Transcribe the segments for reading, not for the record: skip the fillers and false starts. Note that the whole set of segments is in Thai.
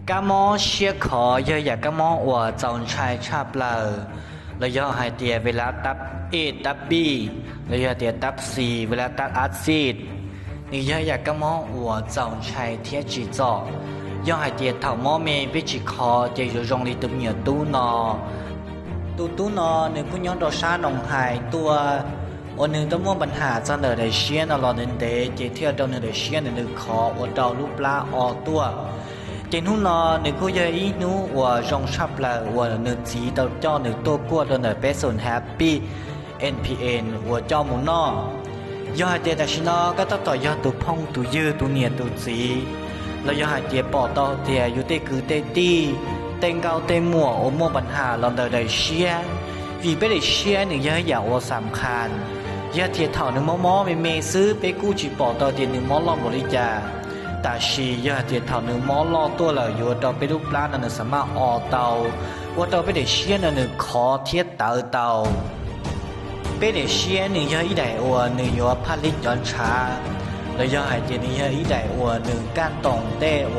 Cá mó xia khó giờ ya cá mó của dòng trai chạp lờ là do hai tia về lá tắp A tắp B là do tia tắp C về lá tắp acidนี่ยอยากก็มอหัวจงใช้เทียจีจ่อย่อให้เตียเท่ามอเมวิจิคอเตียอยู่ตรงนี้ตัวเหนียวตู้นอตู้นอหนึ่งผู้ย้อนดอชาหนองหายตัววันหนึ่งต้องมั่วปัญหาจะเหนือได้เชียนรอหนึ่งเดย์เตียเที่ยวดาวหนึ่งได้เชียนหนึ่งคอวันดาวลูกปลาออตัวเจนหุ่นนอหนึ่งผู้ยาอีนู้ว่าจงชับละว่าหนึ่งจีดาวเจ้าหนึ่งตัวกลัวดาวหนึ่งเป็นส่วนแฮปปี้ NPN ว่าเจ้าหมูนอยอดเดียดชินอก็ต้องต่อยอดตัวพองตัวยืดตัวเนียตัวสีแล้วยอดเดียปอต่อเดียอยู่เตคือเตตีเต็งเกาเต็งหมัวโอโมปัญหาลอนเดอร์ได้เชียvì bé để ชียหนึ่งยอดอยากว่าสำคัญยอดเดียเท่าหนึ่งมอไม่เมซื้อไปกู้จีปอต่อเดียหนึ่งมอลองบริจาแต่ชียอดเดียเท่าหนึ่งมอลอตัวเหล่าอยู่ต่อไปลูกปลาหนึ่งสามารถออเตาว่าต่อไปได้เชียหนึ่งขอเทียเตาเป็นเชียหนึ่งยออีได้อวหนึ่งยอผลิตย้อนช้าแล้วยอหายเจนี่ยออีได้อวหนึ่งการตองเต้อว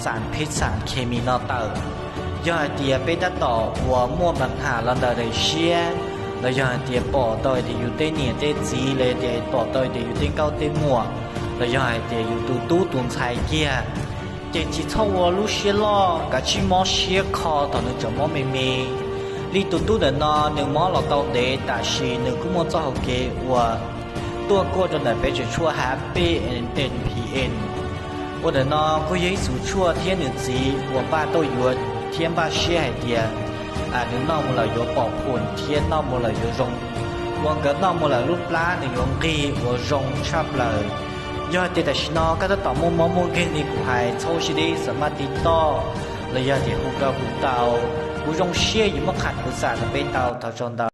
สารพิษสารเคมีนอเตอร์ยอเตียเป็นตัดต่อหัวม่วงปัญหาลันดาได้เชียแล้วยอเตียปอต่อยเตียอยู่เต้เนี่ยเต้จีเลยเตียปอต่อยเตียอยู่เต้เก้าเต้ม่วงแล้วยอหายเตียอยู่ตู้ตุนไซเกียเจจิเข้าวัวลูเชียล้อกับชิมอเชียคอต่อหนึ่งจมอเมเมลีตู้เดินนอหนึ่งมอเราต้องเดแต่ชีหนึ่งกุมอเจ้าเกว่าตัวกูจนได้ไปจะชั่ว Happy NPN 我的呢，我耶稣ชั่ว天日子，我爸都有天把血海的，啊，你那么了有保护，天那么了有容，我个那么了路拉你容易，我容差不了。要得的是呢，个到么给你古海抽起的什么的多，了要得胡搞胡到。不用血有么看不散的被刀头中刀。